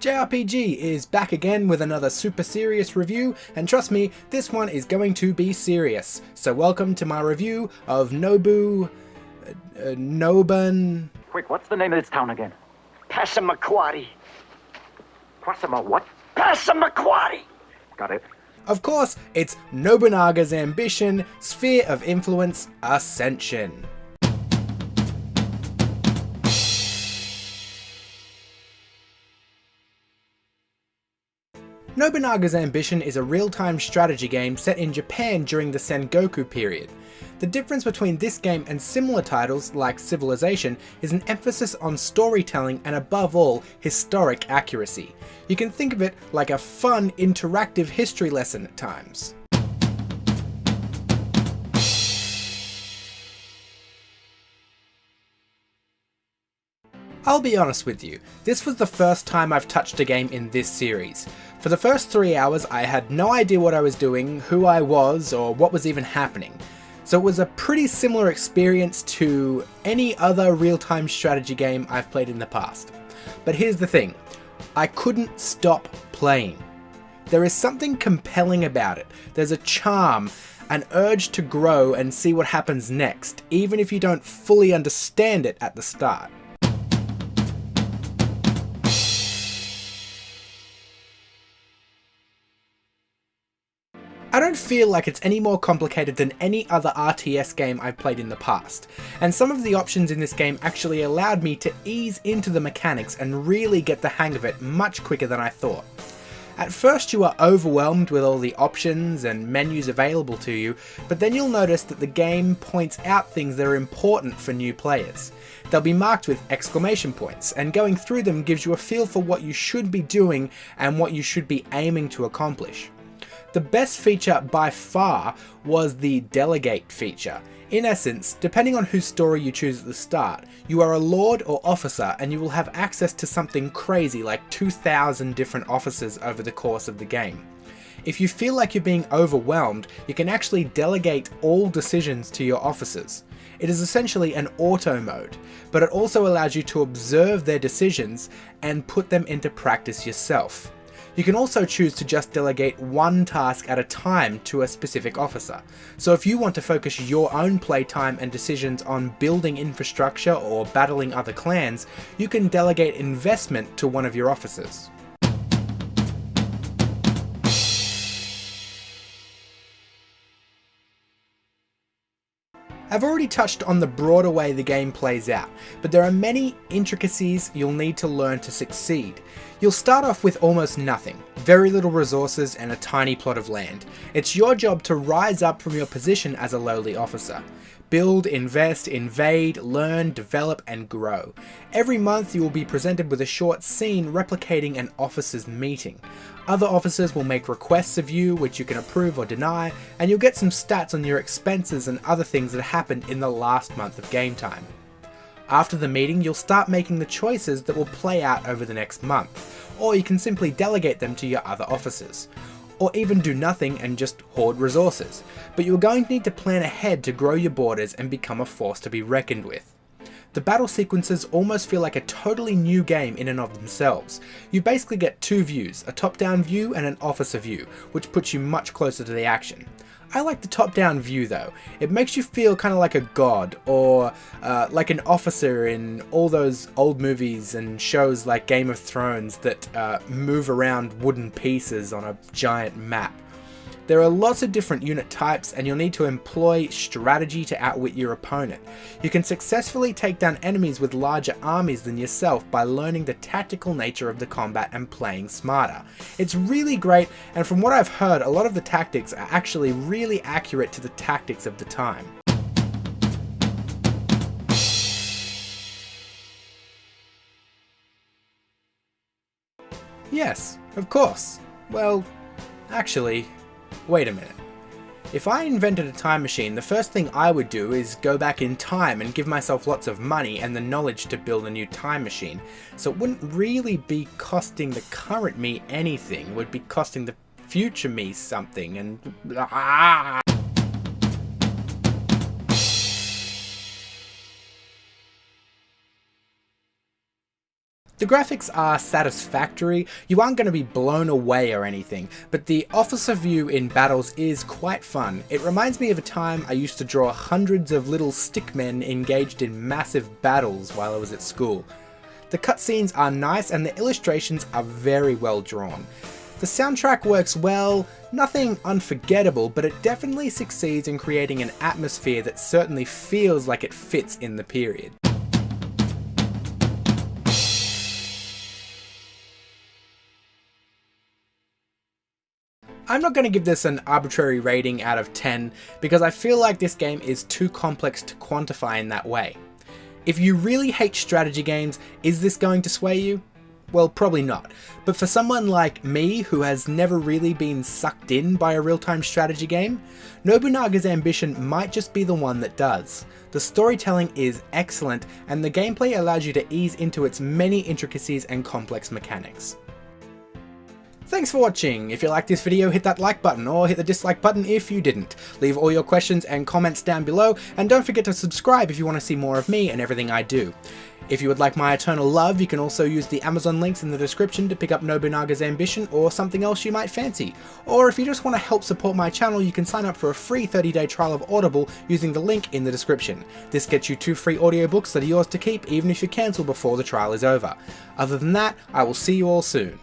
JRPG is back again with another super serious review, and trust me, this one is going to be serious. So welcome to my review of Nobunaga. Quick, what's the name of this town again? Passamaquoddy. Quasima what? Passamaquoddy! Got it. Of course, it's Nobunaga's ambition, sphere of influence, Ascension. Nobunaga's Ambition is a real-time strategy game set in Japan during the Sengoku period. The difference between this game and similar titles like Civilization is an emphasis on storytelling and above all, historic accuracy. You can think of it like a fun, interactive history lesson at times. I'll be honest with you, this was the first time I've touched a game in this series. For the first 3 hours I had no idea what I was doing, who I was, or what was even happening. So it was a pretty similar experience to any other real-time strategy game I've played in the past. But here's the thing, I couldn't stop playing. There is something compelling about it. There's a charm, an urge to grow and see what happens next, even if you don't fully understand it at the start. I don't feel like it's any more complicated than any other RTS game I've played in the past, and some of the options in this game actually allowed me to ease into the mechanics and really get the hang of it much quicker than I thought. At first you are overwhelmed with all the options and menus available to you, but then you'll notice that the game points out things that are important for new players. They'll be marked with exclamation points, and going through them gives you a feel for what you should be doing and what you should be aiming to accomplish. The best feature by far was the delegate feature. In essence, depending on whose story you choose at the start, you are a lord or officer and you will have access to something crazy like 2,000 different officers over the course of the game. If you feel like you're being overwhelmed, you can actually delegate all decisions to your officers. It is essentially an auto mode, but it also allows you to observe their decisions and put them into practice yourself. You can also choose to just delegate one task at a time to a specific officer. So if you want to focus your own playtime and decisions on building infrastructure or battling other clans, you can delegate investment to one of your officers. I've already touched on the broader way the game plays out, but there are many intricacies you'll need to learn to succeed. You'll start off with almost nothing, very little resources and a tiny plot of land. It's your job to rise up from your position as a lowly officer. Build, invest, invade, learn, develop and grow. Every month you will be presented with a short scene replicating an officer's meeting. Other officers will make requests of you which you can approve or deny, and you'll get some stats on your expenses and other things that happened in the last month of game time. After the meeting you'll start making the choices that will play out over the next month, or you can simply delegate them to your other officers. Or even do nothing and just hoard resources, but you're going to need to plan ahead to grow your borders and become a force to be reckoned with. The battle sequences almost feel like a totally new game in and of themselves. You basically get two views, a top-down view and an officer view, which puts you much closer to the action. I like the top-down view though. It makes you feel kind of like a god, or like an officer in all those old movies and shows like Game of Thrones that move around wooden pieces on a giant map. There are lots of different unit types and you'll need to employ strategy to outwit your opponent. You can successfully take down enemies with larger armies than yourself by learning the tactical nature of the combat and playing smarter. It's really great, and from what I've heard, a lot of the tactics are actually really accurate to the tactics of the time. Yes, of course. Well, actually, wait a minute. If I invented a time machine, the first thing I would do is go back in time and give myself lots of money and the knowledge to build a new time machine. So it wouldn't really be costing the current me anything, it would be costing the future me something, and The graphics are satisfactory, you aren't going to be blown away or anything, but the officer view in battles is quite fun. It reminds me of a time I used to draw hundreds of little stickmen engaged in massive battles while I was at school. The cutscenes are nice and the illustrations are very well drawn. The soundtrack works well, nothing unforgettable, but it definitely succeeds in creating an atmosphere that certainly feels like it fits in the period. I'm not going to give this an arbitrary rating out of 10 because I feel like this game is too complex to quantify in that way. If you really hate strategy games, is this going to sway you? Well, probably not. But for someone like me who has never really been sucked in by a real-time strategy game, Nobunaga's Ambition might just be the one that does. The storytelling is excellent and the gameplay allows you to ease into its many intricacies and complex mechanics. Thanks for watching. If you liked this video, hit that like button or hit the dislike button if you didn't. Leave all your questions and comments down below, and don't forget to subscribe if you want to see more of me and everything I do. If you would like my eternal love, you can also use the Amazon links in the description to pick up Nobunaga's Ambition or something else you might fancy. Or if you just want to help support my channel, you can sign up for a free 30-day trial of Audible using the link in the description. This gets you 2 free audiobooks that are yours to keep even if you cancel before the trial is over. Other than that, I will see you all soon.